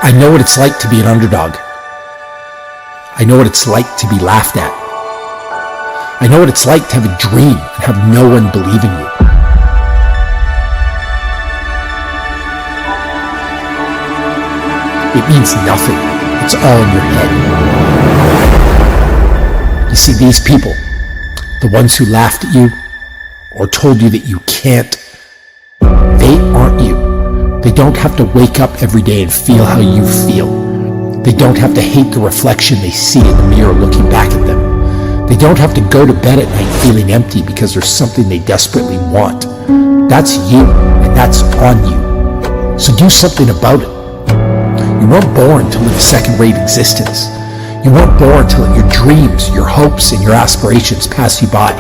I know what it's like to be an underdog. I know what it's like to be laughed at. I know what it's like to have a dream and have no one believe in you. It means nothing. It's all in your head. You see, these people, the ones who laughed at you or told you that you can't, they aren't you. They don't have to wake up every day and feel how you feel. They don't have to hate the reflection they see in the mirror looking back at them. They don't have to go to bed at night feeling empty because there's something they desperately want. That's you, and that's on you. So do something about it. You weren't born to live a second-rate existence. You weren't born to let your dreams, your hopes, and your aspirations pass you by.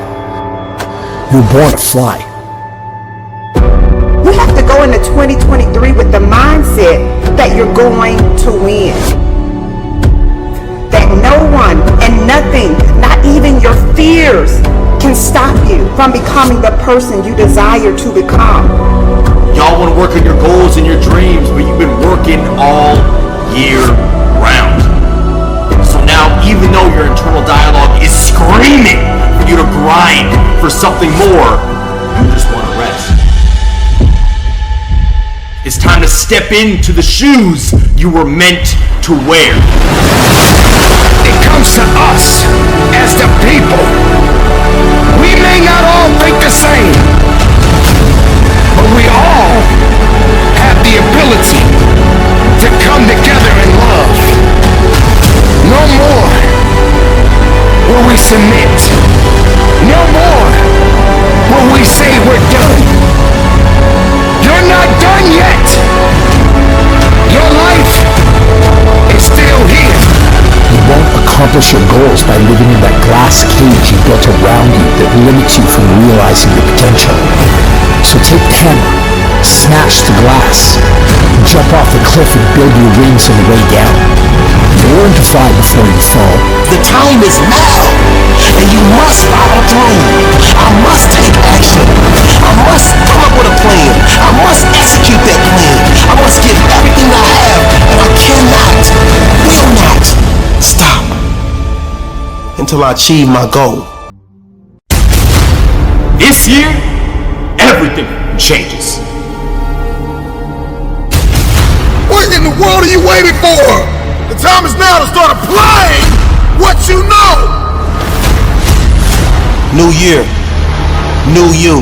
You were born to fly. You have to go into 2023 with the mindset that you're going to win. That no one and nothing, not even your fears, can stop you from becoming the person you desire to become. Y'all want to work on your goals and your dreams, but you've been working all year round. So now, even though your internal dialogue is screaming for you to grind for something more, you just want to rest. It's time to step into the shoes you were meant to wear. It comes to us as the people. We may not all think the same, but we all have the ability to come together in love. No more will we submit. No more will we say we're done. You're not done yet. Your life is still here. You won't accomplish your goals by living in that glass cage you built around you that limits you from realizing your potential. So take the hammer, smash the glass, and jump off the cliff and build your wings on the way down. Learn to fly before you fall. The time is now, and you must follow through. I must take action. I must come up with a plan. I must execute that plan. I must give everything I have, and I cannot, will not stop until I achieve my goal. This year, everything changes. What in the world are you waiting for? The time is now to start applying what you know. New year, new you.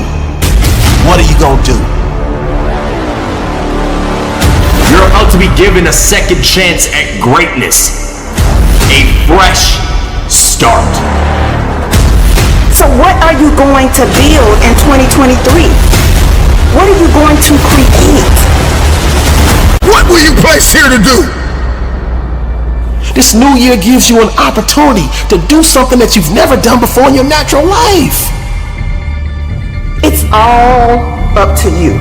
What are you gonna do? You're about to be given a second chance at greatness. A fresh start. So what are you going to build in 2023? What are you going to create? What were you placed here to do? This new year gives you an opportunity to do something that you've never done before in your natural life. It's all up to you.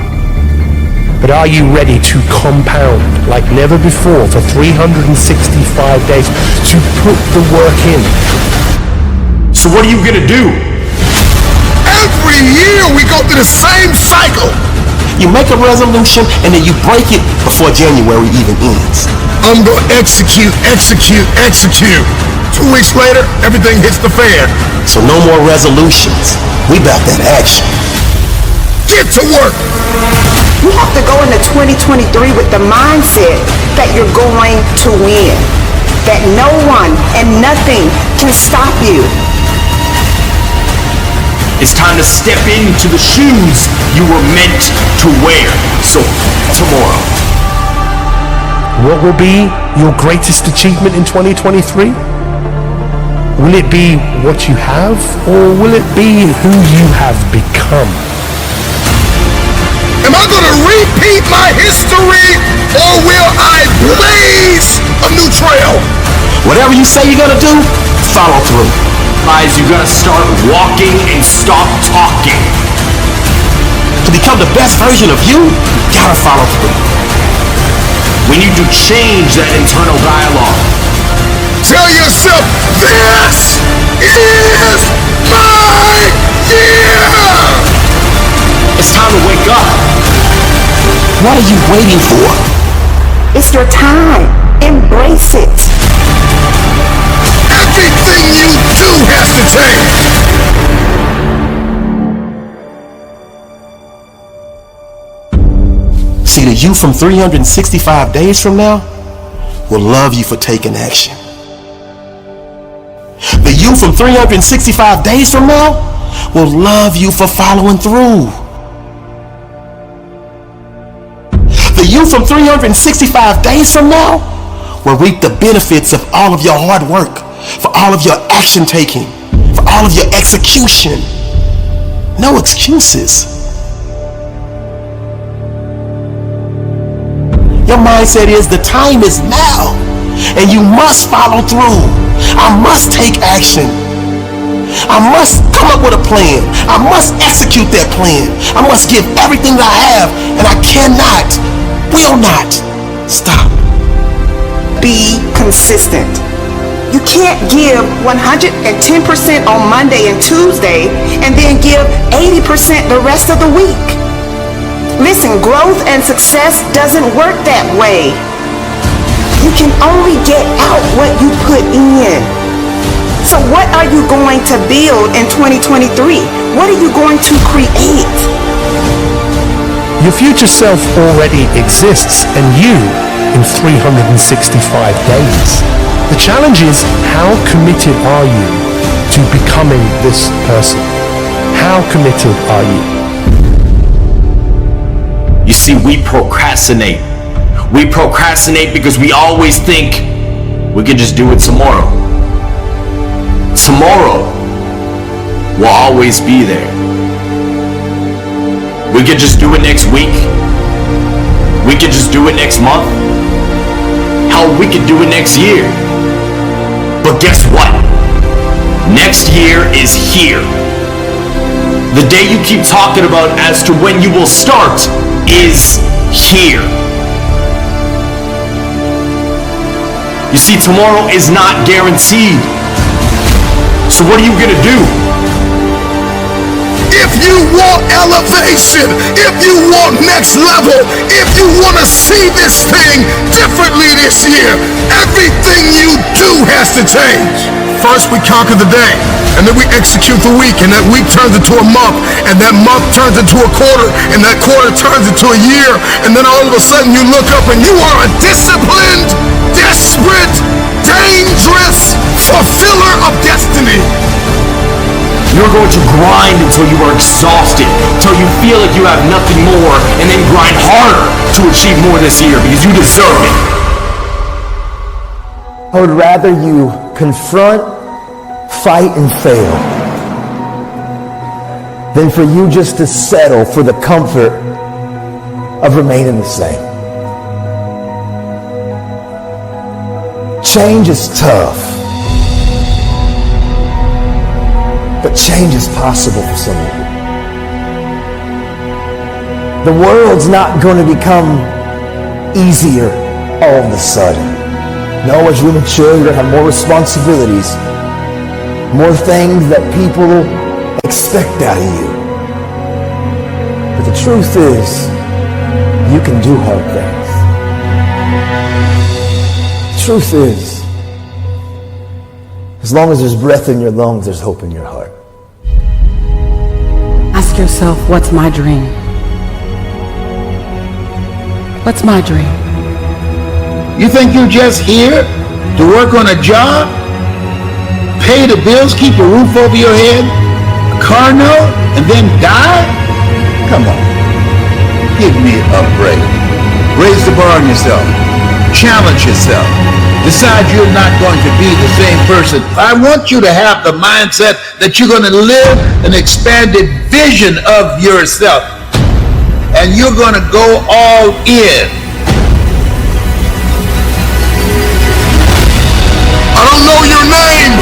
But are you ready to compound like never before for 365 days to put the work in? So what are you gonna do? Every year we go through the same cycle. You make a resolution and then you break it before January even ends. I'm gonna execute. 2 weeks later, everything hits the fan. So no more resolutions. We back that action. Get to work. You have to go into 2023 with the mindset that you're going to win. That no one and nothing can stop you. It's time to step into the shoes you were meant to wear. So, tomorrow. What will be your greatest achievement in 2023? Will it be what you have, or will it be who you have become? Am I gonna repeat my history, or will I blaze a new trail? Whatever you say you're gonna do, follow through. Guys, you gotta start walking and stop talking. To become the best version of you, you gotta follow through. We need to change that internal dialogue. Tell yourself, this is my year! It's time to wake up. What are you waiting for? It's your time. Embrace it. Everything you do has to change. See, the you from 365 days from now will love you for taking action. The you from 365 days from now will love you for following through. The you from 365 days from now will reap the benefits of all of your hard work, for all of your action taking, for all of your execution. No excuses. Your mindset is the time is now, and you must follow through. I must take action. I must come up with a plan. I must execute that plan. I must give everything that I have, and I cannot, will not stop. Be consistent. You can't give 110% on Monday and Tuesday and then give 80% the rest of the week. Listen, growth and success doesn't work that way. You can only get out what you put in. So what are you going to build in 2023? What are you going to create? Your future self already exists, and you in 365 days. The challenge is, how committed are you to becoming this person? How committed are you? You see, we procrastinate. We procrastinate because we always think we can just do it tomorrow. Tomorrow will always be there. We could just do it next week. We could just do it next month. Hell, we could do it next year. But guess what? Next year is here. The day you keep talking about as to when you will start is here. You see, tomorrow is not guaranteed. So what are you gonna do? If you want elevation, if you want next level, if you want to see this thing differently this year, everything you do has to change. First we conquer the day, and then we execute the week, and that week turns into a month, and that month turns into a quarter, and that quarter turns into a year, and then all of a sudden you look up and you are a disciplined, desperate, dangerous fulfiller of destiny. You're going to grind until you are exhausted, until you feel like you have nothing more, and then grind harder to achieve more this year because you deserve it. I would rather you confront, fight, and fail than for you just to settle for the comfort of remaining the same. Change is tough, but change is possible for some of you. The world's not going to become easier all of a sudden. No, as you mature, you're going to have more responsibilities, more things that people expect out of you. But the truth is, you can do hard things. The truth is, as long as there's breath in your lungs, there's hope in your heart. Ask yourself, what's my dream? What's my dream? You think you're just here to work on a job, pay the bills, keep a roof over your head, a car note, and then die? Come on. Give me a break. Raise the bar on yourself. Challenge yourself. Decide you're not going to be the same person. I want you to have the mindset that you're going to live an expanded vision of yourself. And you're going to go all in. I don't know your name,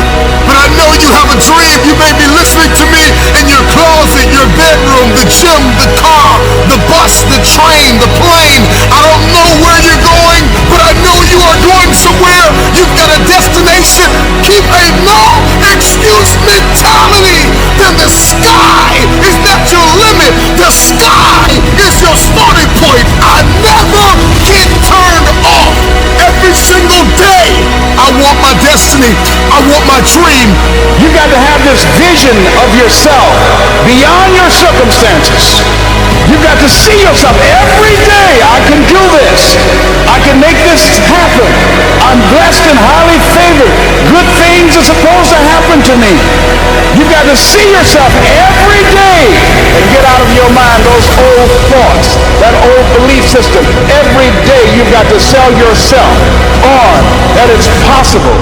but I know you have a dream. You may be listening to me in your closet, your bedroom, the gym, the car, the bus, the train, the plane. I don't know where you're going, but I know you are going somewhere. You've got a destination. Keep a no excuse mentality. Then the sky is not your limit. The sky is your starting point. I never get turned off. You got to have this vision of yourself beyond your circumstances. You got to see yourself every day. I can do this. I can make this happen. I'm blessed and highly favored. Good things are supposed to happen to me. You got to see yourself every day and get out of your mind those old thoughts, that old belief system. Every day you've got to sell yourself on that it's possible.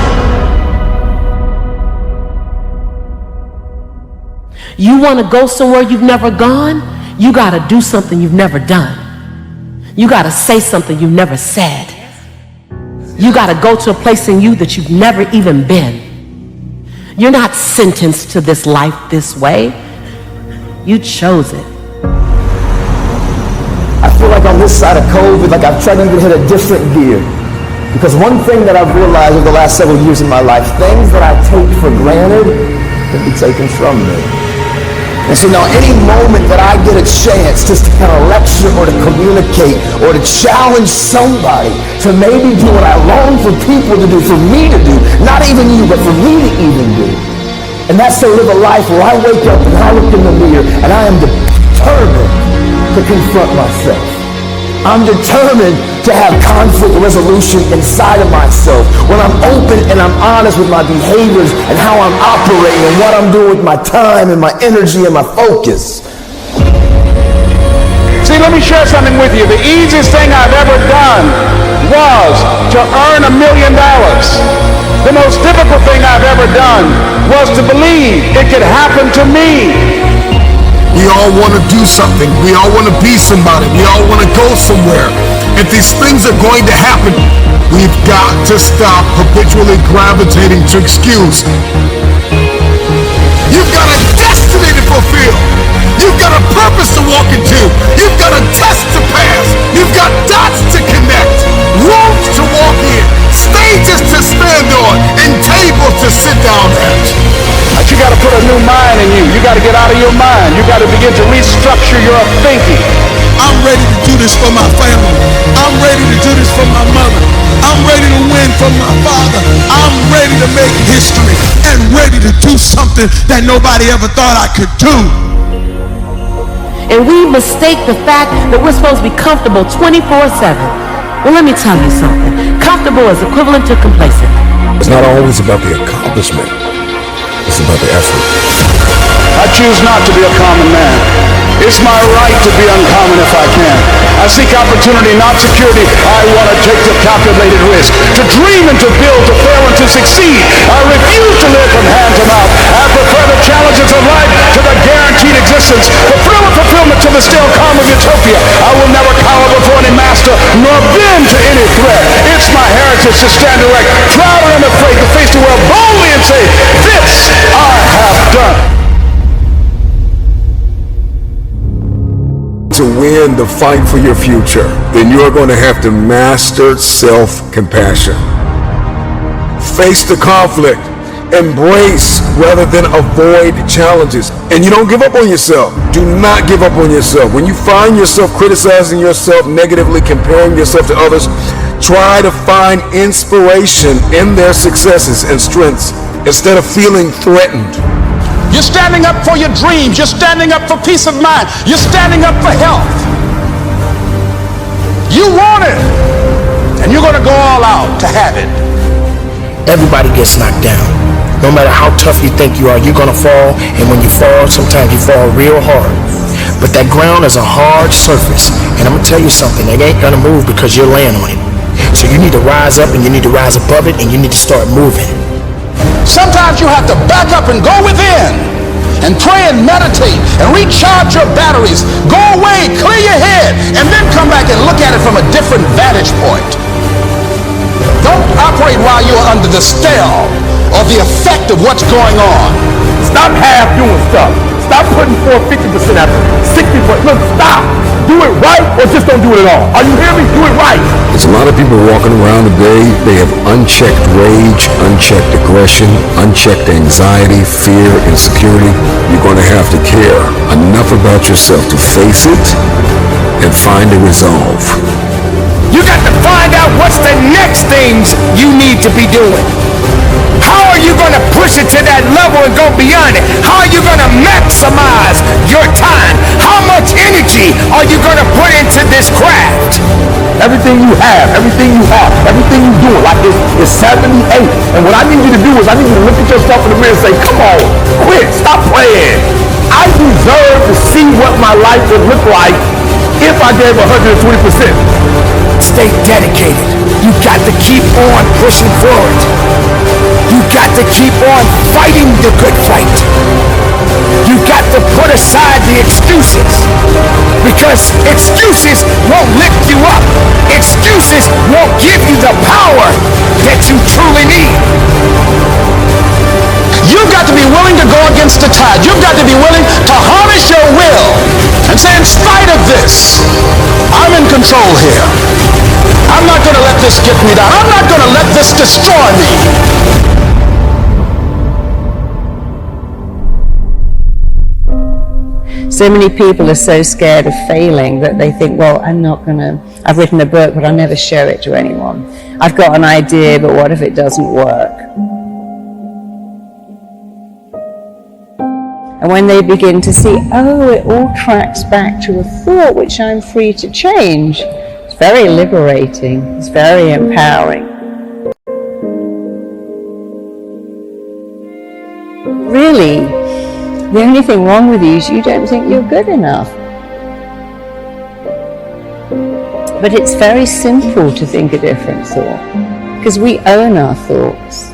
You want to go somewhere you've never gone? You got to do something you've never done. You got to say something you've never said. You got to go to a place in you that you've never even been. You're not sentenced to this life this way. You chose it. I feel like on this side of COVID, like I've tried to even hit a different gear. Because one thing that I've realized over the last several years in my life, things that I take for granted can be taken from me. And so now any moment that I get a chance just to kind of lecture or to communicate or to challenge somebody to maybe do what I long for people to do, for me to do, not even you, but for me to even do. And that's to live a life where I wake up and I look in the mirror and I am determined to confront myself. I'm determined to have conflict resolution inside of myself when I'm open and I'm honest with my behaviors and how I'm operating and what I'm doing with my time and my energy and my focus. See, let me share something with you. The easiest thing I've ever done was to earn $1 million. The most difficult thing I've ever done was to believe it could happen to me. We all want to do something. We all want to be somebody. We all want to go somewhere. If these things are going to happen, we've got to stop perpetually gravitating to excuse. You've got a destiny to fulfill. You've got a purpose to walk into. You've got a test to pass. You've got dots to connect, rooms to walk in, stages to stand on, and tables to sit down at. But you got to put a new mind in you. You got to get out of your mind. You got to begin to restructure your thinking. I'm ready to do this for my family. I'm ready to do this for my mother. I'm ready to win for my father. I'm ready to make history and ready to do something that nobody ever thought I could do. And we mistake the fact that we're supposed to be comfortable 24/7. Well, let me tell you something. Comfortable is equivalent to complacent. It's not always about the accomplishment. It's about the effort. I choose not to be a common man. It's my right to be uncommon if I can. I seek opportunity, not security. I want to take the calculated risk, to dream and to build, to fail and to succeed. I refuse to live from hand to mouth. I prefer the challenges of life to the guaranteed existence, the thrill of fulfillment to the stale calm of utopia. I will never cower before any master, nor bend to any threat. It's my heritage to stand erect, proud and unafraid, to face the world boldly and say, this I have done. To win the fight for your future, then you're going to have to master self-compassion. Face the conflict. Embrace rather than avoid challenges. And you don't give up on yourself. Do not give up on yourself. When you find yourself criticizing yourself negatively, comparing yourself to others, try to find inspiration in their successes and strengths instead of feeling threatened. You're standing up for your dreams. You're standing up for peace of mind. You're standing up for health. You want it, and you're going to go all out to have it. Everybody gets knocked down. No matter how tough you think you are, you're going to fall. And when you fall, sometimes you fall real hard. But that ground is a hard surface. And I'm going to tell you something. It ain't going to move because you're laying on it. So you need to rise up, and you need to rise above it, and you need to start moving. Sometimes you have to back up and go within and pray and meditate and recharge your batteries. Go away, clear your head, and then come back and look at it from a different vantage point. Don't operate while you're under the spell or the effect of what's going on. Stop half doing stuff. Stop putting forth 50% effort, 60%. Look, stop. Do it right or just don't do it at all. Are you hearing me? Do it right. There's a lot of people walking around today, they have unchecked rage, unchecked aggression, unchecked anxiety, fear, insecurity. You're going to have to care enough about yourself to face it and find a resolve. You got to find out what's the next things you need to be doing. How are you going to push it to that level and go beyond it? How are you going to maximize your time? How much energy are you going to put into this craft? Everything you have, everything you do, like it's 78. And what I need you to do is I need you to look at yourself in the mirror and say, come on, quit, stop playing. I deserve to see what my life would look like if I gave 120%. Stay dedicated. You got to keep on pushing forward. You got to keep on fighting the good fight. You got to put aside the excuses, because excuses won't lift you up. Excuses won't give you the power that you truly need. You've got to be willing to go against the tide. You've got to be willing to harness your will and say, in spite of this, I'm in control here. I'm not going to let this get me down. I'm not going to let this destroy me. So many people are so scared of failing that they think, well, I've written a book, but I'll never show it to anyone. I've got an idea, but what if it doesn't work? And when they begin to see, oh, it all tracks back to a thought which I'm free to change, it's very liberating, it's very empowering. Really, the only thing wrong with you is you don't think you're good enough. But it's very simple to think a different thought, because we own our thoughts.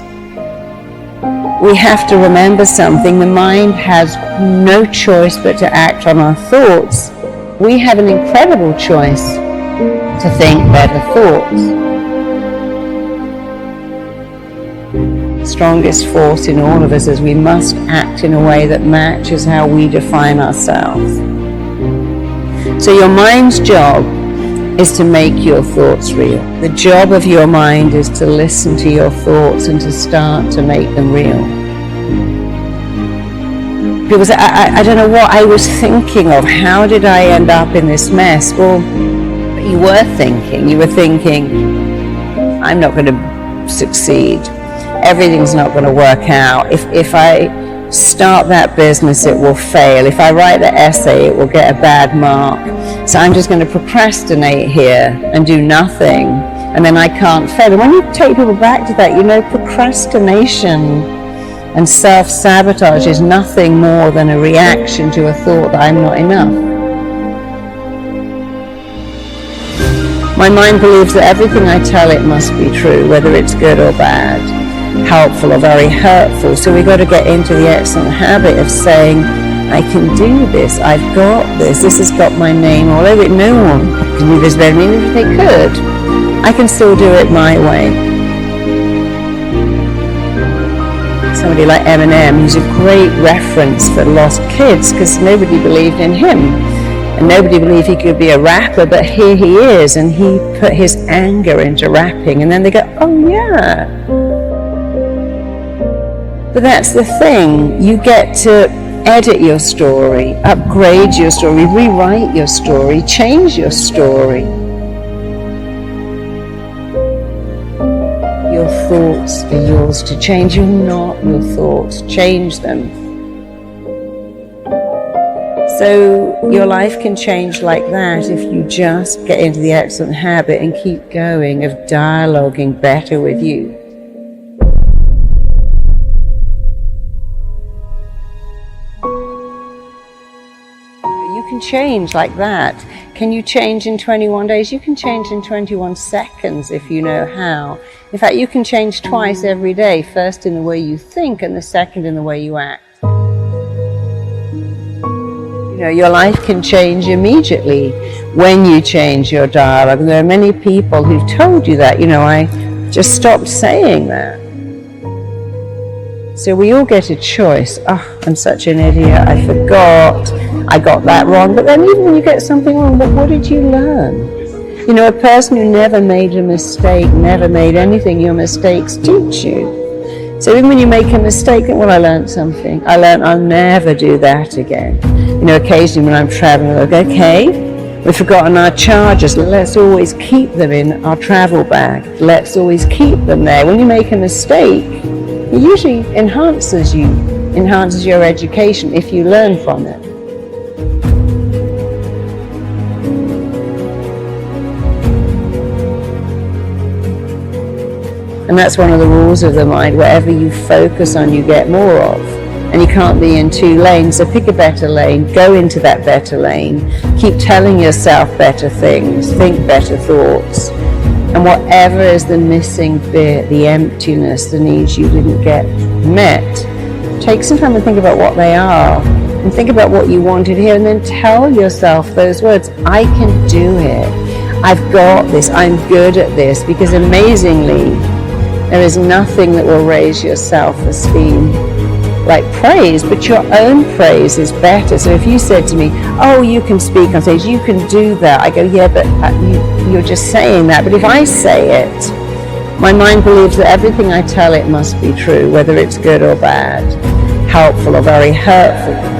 We have to remember something. The mind has no choice but to act on our thoughts. We have an incredible choice to think better thoughts. Strongest force in all of us is we must act in a way that matches how we define ourselves. So your mind's job is to make your thoughts real. The job of your mind is to listen to your thoughts and to start to make them real. People say, I don't know what I was thinking of. How did I end up in this mess? Well, you were thinking, I'm not going to succeed. Everything's not going to work out. If I start that business, it will fail. If I write the essay, it will get a bad mark. So I'm just going to procrastinate here and do nothing, and then I can't fail. And when you take people back to that, procrastination and self-sabotage is nothing more than a reaction to a thought that I'm not enough. My mind believes that everything I tell it must be true, whether it's good or bad, helpful or very hurtful. So we've got to get into the excellent habit of saying, I can do this, I've got this has got my name all over it. No one can do this better than me. If they could, I can still do it my way. Somebody like Eminem, who's a great reference for lost kids, because nobody believed in him. And nobody believed he could be a rapper, but here he is, and he put his anger into rapping, and then they go, oh yeah. But that's the thing, you get to edit your story, upgrade your story, rewrite your story, change your story. Your thoughts are yours to change, you're not your thoughts, change them. So your life can change like that if you just get into the excellent habit and keep going of dialoguing better with you. You can change like that. Can you change in 21 days? You can change in 21 seconds if you know how. In fact, you can change twice every day, first in the way you think and the second in the way you act. Your life can change immediately when you change your dialogue. And there are many people who've told you that. I just stopped saying that. So we all get a choice. Oh, I'm such an idiot. I forgot. I got that wrong. But then even when you get something wrong, but what did you learn? A person who never made a mistake, never made anything, your mistakes teach you. So even when you make a mistake, think, well, I learned something. I learned I'll never do that again. Occasionally when I'm traveling, I go, okay, we've forgotten our chargers. Let's always keep them in our travel bag. Let's always keep them there. When you make a mistake, It usually enhances your education if you learn from it. And that's one of the rules of the mind. Whatever you focus on, you get more of. And you can't be in two lanes, so pick a better lane, go into that better lane, keep telling yourself better things, think better thoughts. And whatever is the missing bit, the emptiness, the needs you didn't get met, take some time to think about what they are, and think about what you wanted here, and then tell yourself those words. I can do it. I've got this. I'm good at this. Because amazingly, there is nothing that will raise your self-esteem like praise, but your own praise is better. So if you said to me, oh, you can speak on stage, you can do that, I go, yeah, but you're just saying that. But if I say it, my mind believes that everything I tell it must be true, whether it's good or bad, helpful or very hurtful.